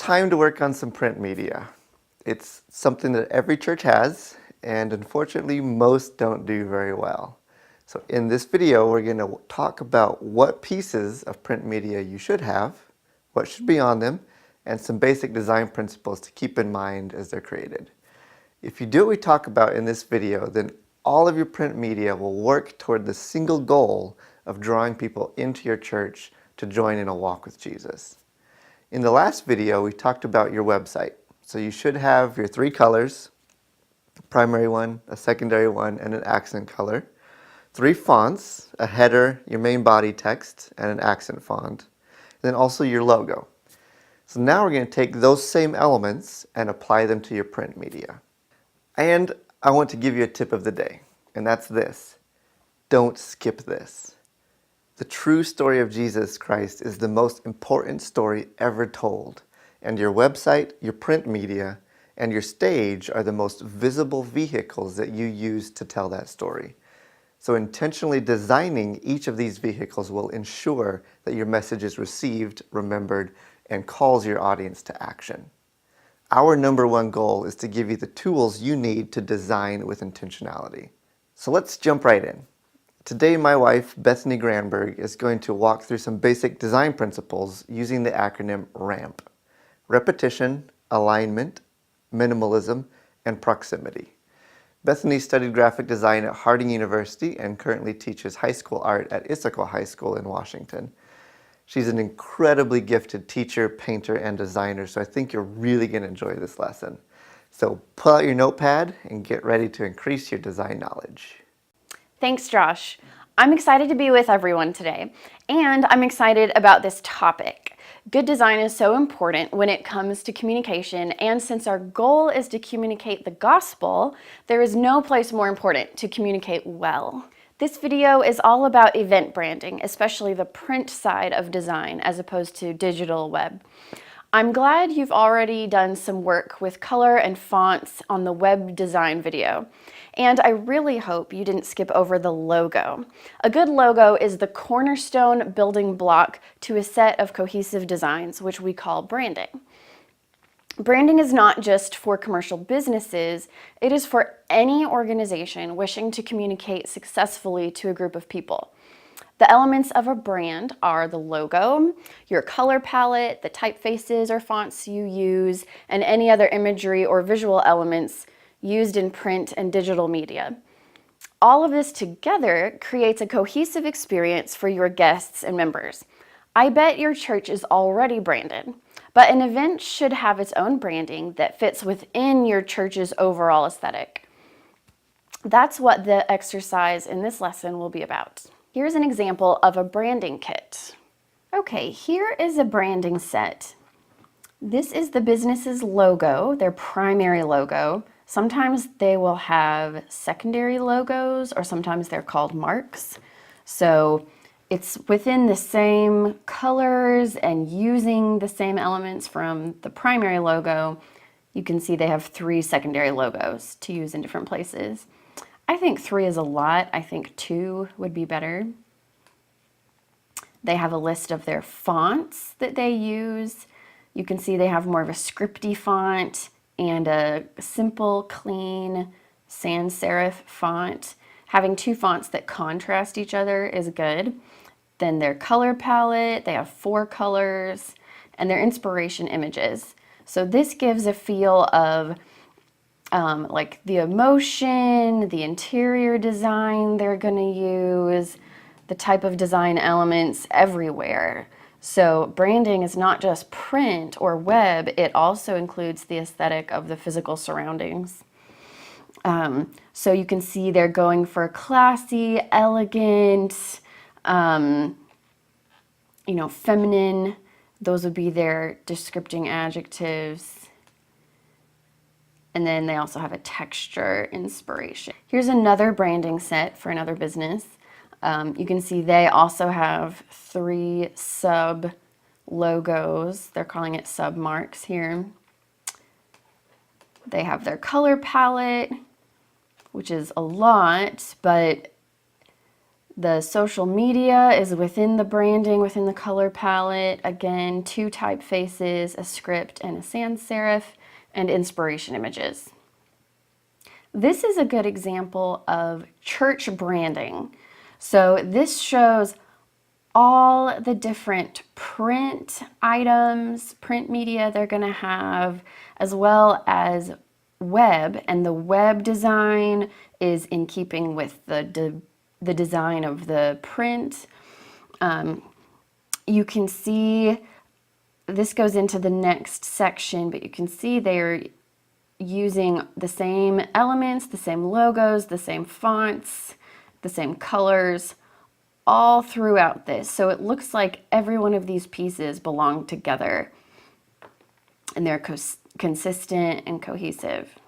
time to work on some print media. It's something that every church has, and unfortunately most don't do very well. So in this video, we're going to talk about what pieces of print media you should have, what should be on them, and some basic design principles to keep in mind as they're created. If you do what we talk about in this video, then all of your print media will work toward the single goal of drawing people into your church to join in a walk with Jesus. In the last video, we talked about your website. So you should have your 3 colors, a primary one, a secondary one, and an accent color. 3 fonts, a header, your main body text, and an accent font. And then also your logo. So now we're going to take those same elements and apply them to your print media. And I want to give you a tip of the day, and that's this. Don't skip this. The true story of Jesus Christ is the most important story ever told, and your website, your print media, and your stage are the most visible vehicles that you use to tell that story. So intentionally designing each of these vehicles will ensure that your message is received, remembered, and calls your audience to action. Our number one goal is to give you the tools you need to design with intentionality. So let's jump right in. Today, my wife, Bethany Granberg, is going to walk through some basic design principles using the acronym RAMP: repetition, alignment, minimalism, and proximity. Bethany studied graphic design at Harding University and currently teaches high school art at Ithaca High School in Washington. She's an incredibly gifted teacher, painter, and designer, so I think you're really going to enjoy this lesson. So pull out your notepad and get ready to increase your design knowledge. Thanks, Josh. I'm excited to be with everyone today, and I'm excited about this topic. Good design is so important when it comes to communication, and since our goal is to communicate the gospel, there is no place more important to communicate well. This video is all about event branding, especially the print side of design as opposed to digital web. I'm glad you've already done some work with color and fonts on the web design video. And I really hope you didn't skip over the logo. A good logo is the cornerstone building block to a set of cohesive designs, which we call branding. Branding is not just for commercial businesses, it is for any organization wishing to communicate successfully to a group of people. The elements of a brand are the logo, your color palette, the typefaces or fonts you use, and any other imagery or visual elements used in print and digital media. All of this together creates a cohesive experience for your guests and members. I bet your church is already branded, but an event should have its own branding that fits within your church's overall aesthetic. That's what the exercise in this lesson will be about. Here's an example of a branding kit. Okay, here is a branding set. This is the business's logo, their primary logo. Sometimes they will have secondary logos, or sometimes they're called marks. So it's within the same colors and using the same elements from the primary logo. You can see they have 3 secondary logos to use in different places. I think 3 is a lot. I think 2 would be better. They have a list of their fonts that they use. You can see they have more of a scripty font and a simple, clean sans serif font. Having 2 fonts that contrast each other is good. Then their color palette, they have 4 colors, and their inspiration images. So this gives a feel of like the emotion, the interior design they're going to use, the type of design elements everywhere. So branding is not just print or web, it also includes the aesthetic of the physical surroundings. So you can see they're going for classy, elegant, feminine. Those would be their descripting adjectives. And then they also have a texture inspiration. Here's another branding set for another business. You can see they also have 3 sub logos. They're calling it sub marks here. They have their color palette, which is a lot, but The social media is within the branding, within the color palette. Again, 2 typefaces, a script and a sans serif, and inspiration images. This is a good example of church branding. So this shows all the different print items, print media they're going to have, as well as web. And the web design is in keeping with the design of the print. You can see, this goes into the next section, but you can see they're using the same elements, the same logos, the same fonts, the same colors, all throughout this. So it looks like every one of these pieces belong together and they're consistent and cohesive.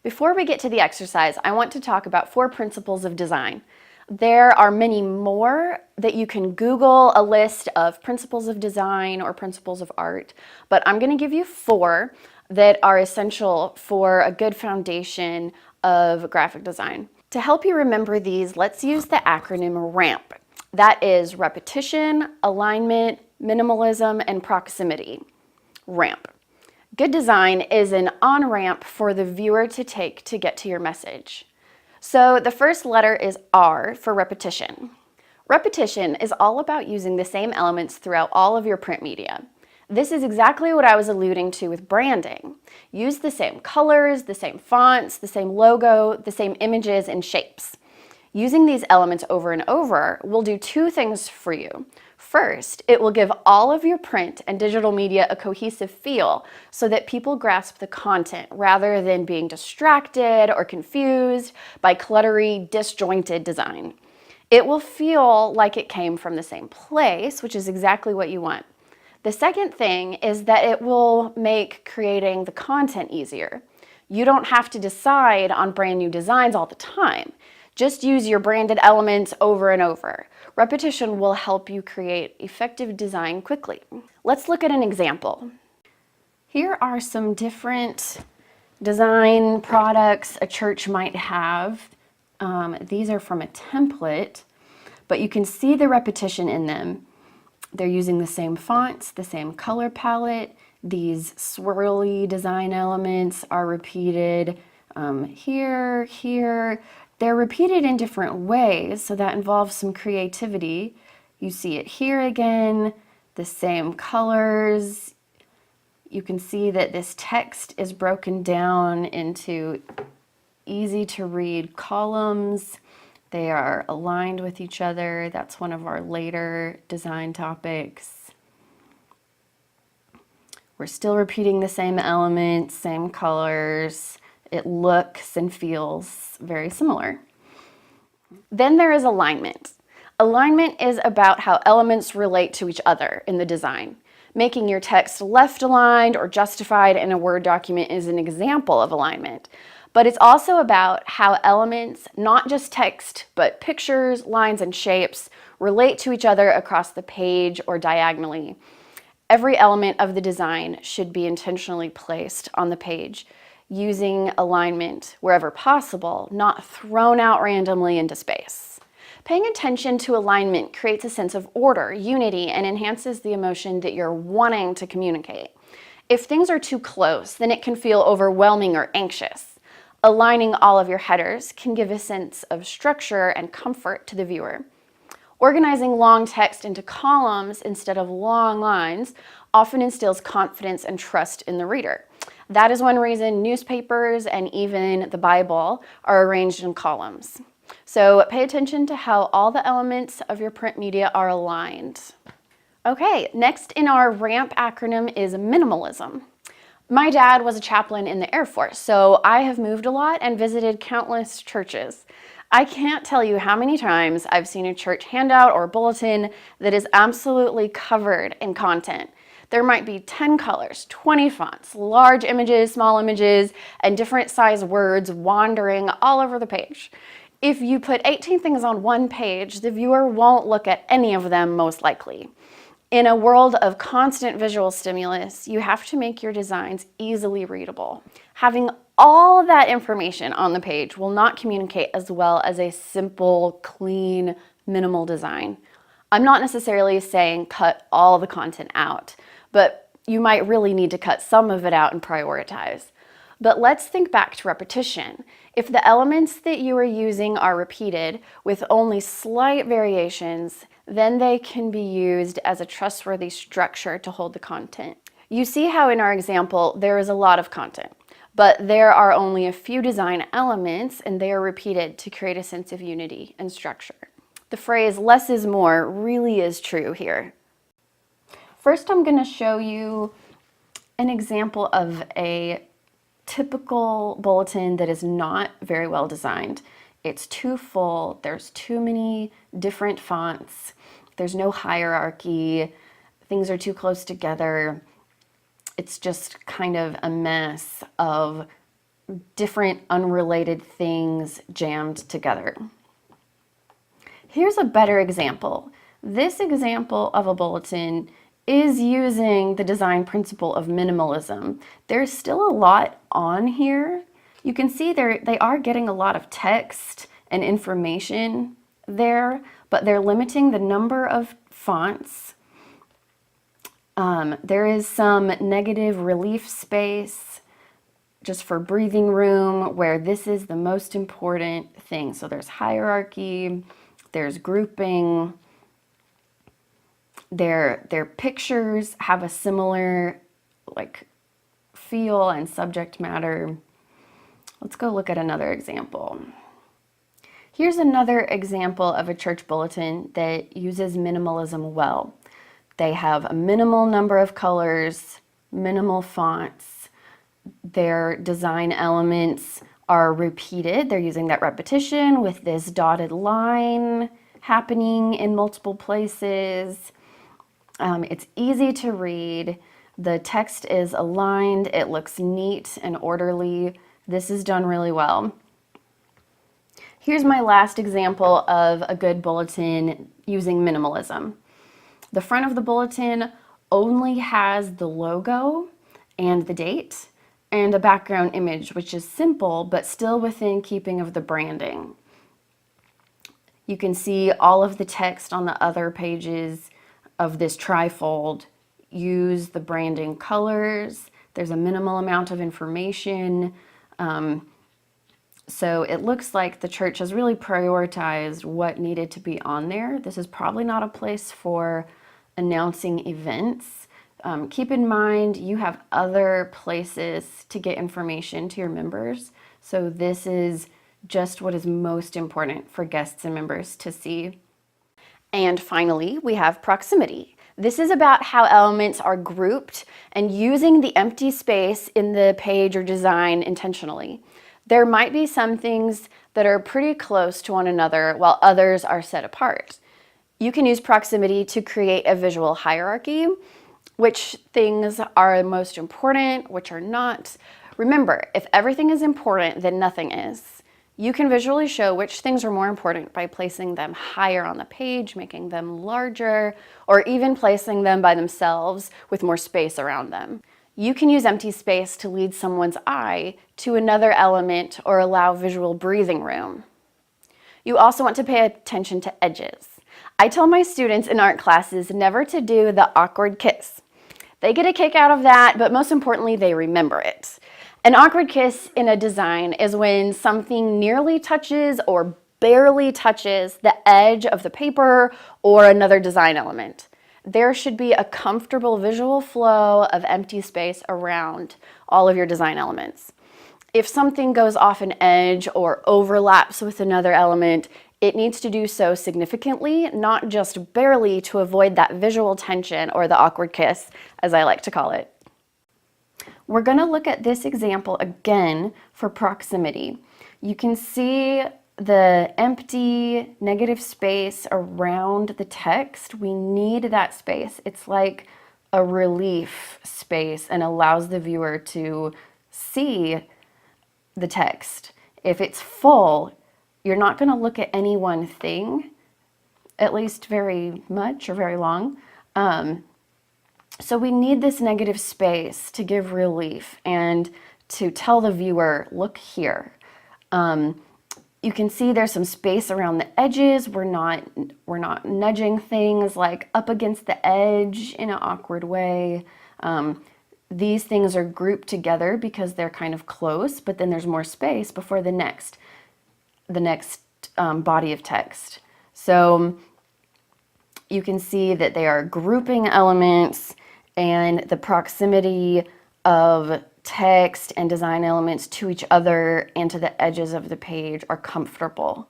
Before we get to the exercise, I want to talk about 4 principles of design. There are many more that you can Google a list of principles of design or principles of art, but I'm going to give you 4 that are essential for a good foundation of graphic design. To help you remember these, let's use the acronym RAMP. That is repetition, alignment, minimalism, and proximity. RAMP. Good design is an on-ramp for the viewer to take to get to your message. So the first letter is R for repetition. Repetition is all about using the same elements throughout all of your print media. This is exactly what I was alluding to with branding. Use the same colors, the same fonts, the same logo, the same images and shapes. Using these elements over and over will do 2 things for you. First, it will give all of your print and digital media a cohesive feel so that people grasp the content rather than being distracted or confused by cluttery, disjointed design. It will feel like it came from the same place, which is exactly what you want. The second thing is that it will make creating the content easier. You don't have to decide on brand new designs all the time. Just use your branded elements over and over. Repetition will help you create effective design quickly. Let's look at an example. Here are some different design products a church might have. These are from a template, but you can see the repetition in them. They're using the same fonts, the same color palette. These swirly design elements are repeated here. They're repeated in different ways, so that involves some creativity. You see it here again, the same colors. You can see that this text is broken down into easy to read columns. They are aligned with each other. That's one of our later design topics. We're still repeating the same elements, same colors. It looks and feels very similar. Then there is alignment. Alignment is about how elements relate to each other in the design. Making your text left aligned or justified in a Word document is an example of alignment. But it's also about how elements, not just text, but pictures, lines, and shapes, relate to each other across the page or diagonally. Every element of the design should be intentionally placed on the page, using alignment wherever possible, not thrown out randomly into space. Paying attention to alignment creates a sense of order, unity, and enhances the emotion that you're wanting to communicate. If things are too close, then it can feel overwhelming or anxious. Aligning all of your headers can give a sense of structure and comfort to the viewer. Organizing long text into columns instead of long lines often instills confidence and trust in the reader. That is one reason newspapers and even the Bible are arranged in columns. So pay attention to how all the elements of your print media are aligned. Okay, next in our RAMP acronym is minimalism. My dad was a chaplain in the Air Force, so I have moved a lot and visited countless churches. I can't tell you how many times I've seen a church handout or bulletin that is absolutely covered in content. There might be 10 colors, 20 fonts, large images, small images, and different size words wandering all over the page. If you put 18 things on one page, the viewer won't look at any of them most likely. In a world of constant visual stimulus, you have to make your designs easily readable. Having all of that information on the page will not communicate as well as a simple, clean, minimal design. I'm not necessarily saying cut all the content out, but you might really need to cut some of it out and prioritize. But let's think back to repetition. If the elements that you are using are repeated with only slight variations, then they can be used as a trustworthy structure to hold the content. You see how in our example, there is a lot of content, but there are only a few design elements and they are repeated to create a sense of unity and structure. The phrase less is more really is true here. First, I'm going to show you an example of a typical bulletin that is not very well designed. It's too full, there's too many different fonts, there's no hierarchy, things are too close together. It's just kind of a mess of different unrelated things jammed together. Here's a better example. This example of a bulletin is using the design principle of minimalism. There's still a lot on here. You can see they are getting a lot of text and information there, but they're limiting the number of fonts. There is some negative relief space just for breathing room where this is the most important thing. So there's hierarchy, there's grouping. Their pictures have a similar feel and subject matter. Let's go look at another example. Here's another example of a church bulletin that uses minimalism well. They have a minimal number of colors, minimal fonts. Their design elements are repeated. They're using that repetition with this dotted line happening in multiple places. It's easy to read. The text is aligned. It looks neat and orderly. This is done really well. Here's my last example of a good bulletin using minimalism. The front of the bulletin only has the logo and the date and a background image, which is simple, but still within keeping of the branding. You can see all of the text on the other pages of this trifold use the branding colors. There's a minimal amount of information. So it looks like the church has really prioritized what needed to be on there. This is probably not a place for announcing events. Keep in mind you have other places to get information to your members. So this is just what is most important for guests and members to see. And finally, we have proximity. This is about how elements are grouped and using the empty space in the page or design intentionally. There might be some things that are pretty close to one another while others are set apart. You can use proximity to create a visual hierarchy, which things are most important, which are not. Remember, if everything is important, then nothing is. You can visually show which things are more important by placing them higher on the page, making them larger, or even placing them by themselves with more space around them. You can use empty space to lead someone's eye to another element or allow visual breathing room. You also want to pay attention to edges. I tell my students in art classes never to do the awkward kiss. They get a kick out of that, but most importantly, they remember it. An awkward kiss in a design is when something nearly touches or barely touches the edge of the paper or another design element. There should be a comfortable visual flow of empty space around all of your design elements. If something goes off an edge or overlaps with another element, it needs to do so significantly, not just barely, to avoid that visual tension or the awkward kiss, as I like to call it. We're going to look at this example again for proximity. You can see the empty negative space around the text. We need that space. It's like a relief space and allows the viewer to see the text. If it's full, you're not going to look at any one thing, at least very much or very long. So we need this negative space to give relief and to tell the viewer, look here. You can see there's some space around the edges. We're not nudging things like up against the edge in an awkward way. These things are grouped together because they're kind of close, but then there's more space before the next body of text. So you can see that they are grouping elements, and the proximity of text and design elements to each other and to the edges of the page are comfortable.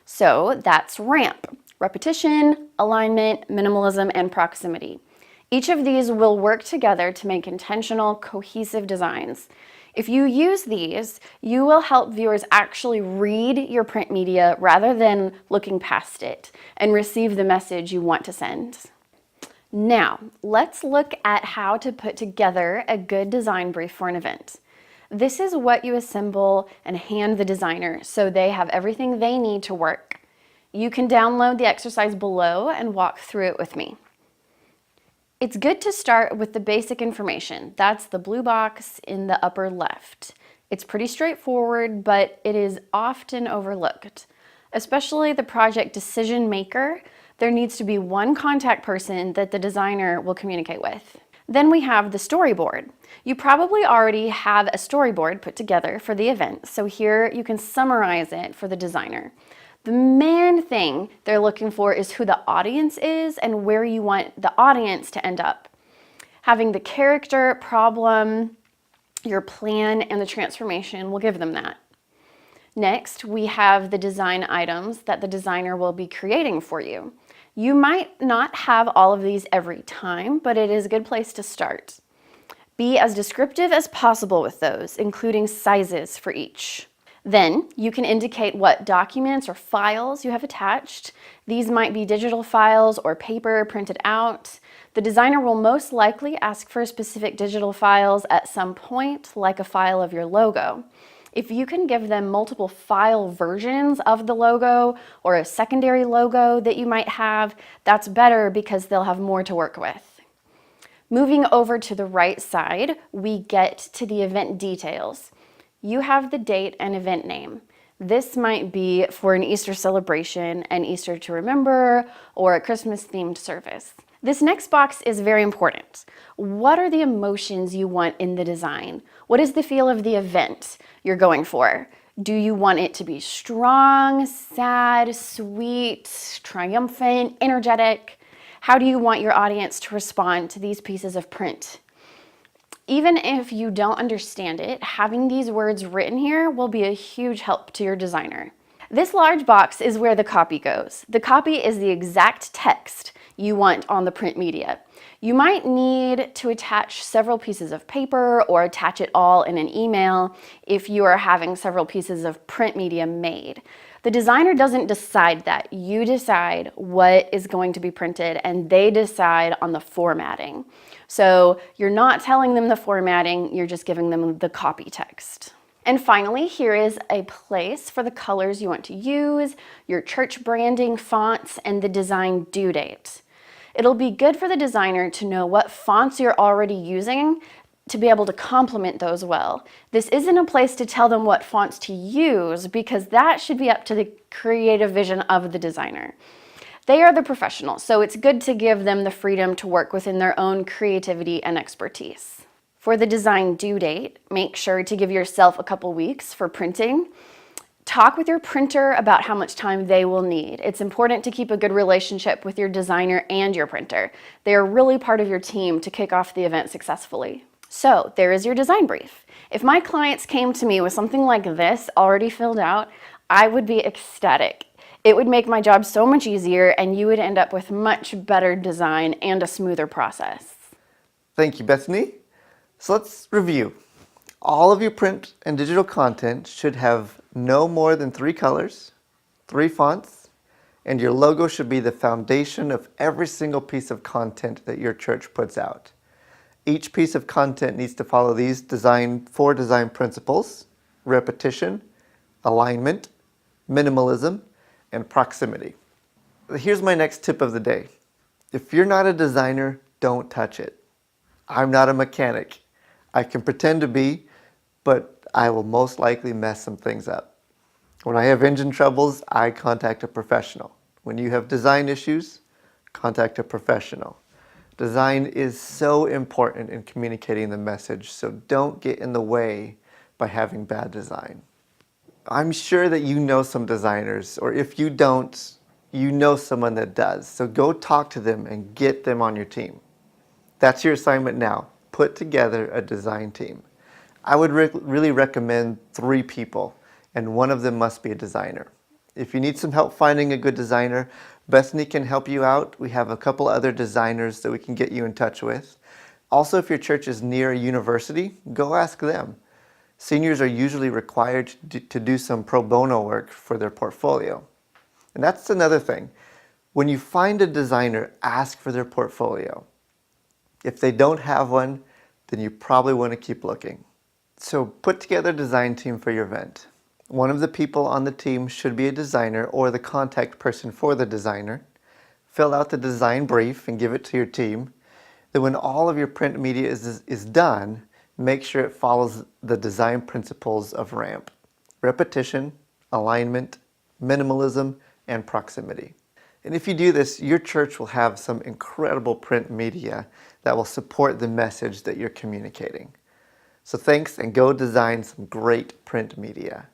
So that's RAMP: repetition, alignment, minimalism, and proximity. Each of these will work together to make intentional, cohesive designs. If you use these, you will help viewers actually read your print media rather than looking past it and receive the message you want to send. Now, let's look at how to put together a good design brief for an event. This is what you assemble and hand the designer so they have everything they need to work. You can download the exercise below and walk through it with me. It's good to start with the basic information. That's the blue box in the upper left. It's pretty straightforward, but it is often overlooked. Especially the project decision maker, there needs to be one contact person that the designer will communicate with. Then we have the storyboard. You probably already have a storyboard put together for the event, so here you can summarize it for the designer. The main thing they're looking for is who the audience is and where you want the audience to end up. Having the character, problem, your plan, and the transformation will give them that. Next, we have the design items that the designer will be creating for you. You might not have all of these every time, but it is a good place to start. Be as descriptive as possible with those, including sizes for each. Then you can indicate what documents or files you have attached. These might be digital files or paper printed out. The designer will most likely ask for specific digital files at some point, like a file of your logo. If you can give them multiple file versions of the logo or a secondary logo that you might have, that's better because they'll have more to work with. Moving over to the right side, we get to the event details. You have the date and event name. This might be for an Easter celebration, an Easter to remember, or a Christmas-themed service. This next box is very important. What are the emotions you want in the design? What is the feel of the event you're going for? Do you want it to be strong, sad, sweet, triumphant, energetic? How do you want your audience to respond to these pieces of print? Even if you don't understand it, having these words written here will be a huge help to your designer. This large box is where the copy goes. The copy is the exact text you want on the print media. You might need to attach several pieces of paper or attach it all in an email if you are having several pieces of print media made. The designer doesn't decide that. You decide what is going to be printed and they decide on the formatting. So you're not telling them the formatting, you're just giving them the copy text. And finally, here is a place for the colors you want to use, your church branding, fonts, and the design due date. It'll be good for the designer to know what fonts you're already using to be able to complement those well. This isn't a place to tell them what fonts to use because that should be up to the creative vision of the designer. They are the professionals, so it's good to give them the freedom to work within their own creativity and expertise. For the design due date, make sure to give yourself a couple weeks for printing. Talk with your printer about how much time they will need. It's important to keep a good relationship with your designer and your printer. They are really part of your team to kick off the event successfully. So there is your design brief. If my clients came to me with something like this already filled out, I would be ecstatic. It would make my job so much easier and you would end up with much better design and a smoother process. Thank you, Bethany. So let's review. All of your print and digital content should have no more than 3 colors, 3 fonts, and your logo should be the foundation of every single piece of content that your church puts out. Each piece of content needs to follow these 4 design principles: repetition, alignment, minimalism, and proximity. Here's my next tip of the day. If you're not a designer, don't touch it. I'm not a mechanic. I can pretend to be, but I will most likely mess some things up. When I have engine troubles, I contact a professional. When you have design issues, contact a professional. Design is so important in communicating the message, so don't get in the way by having bad design. I'm sure that you know some designers, or if you don't, you know someone that does. So go talk to them and get them on your team. That's your assignment now. Put together a design team. I would really recommend 3 people, and one of them must be a designer. If you need some help finding a good designer, Bethany can help you out. We have a couple other designers that we can get you in touch with. Also, if your church is near a university, go ask them. Seniors are usually required to do some pro bono work for their portfolio. And that's another thing. When you find a designer, ask for their portfolio. If they don't have one, then you probably want to keep looking. So put together a design team for your event. One of the people on the team should be a designer or the contact person for the designer. Fill out the design brief and give it to your team. Then when all of your print media is done, make sure it follows the design principles of RAMP: repetition, alignment, minimalism, and proximity. And if you do this, your church will have some incredible print media that will support the message that you're communicating. So thanks, and go design some great print media.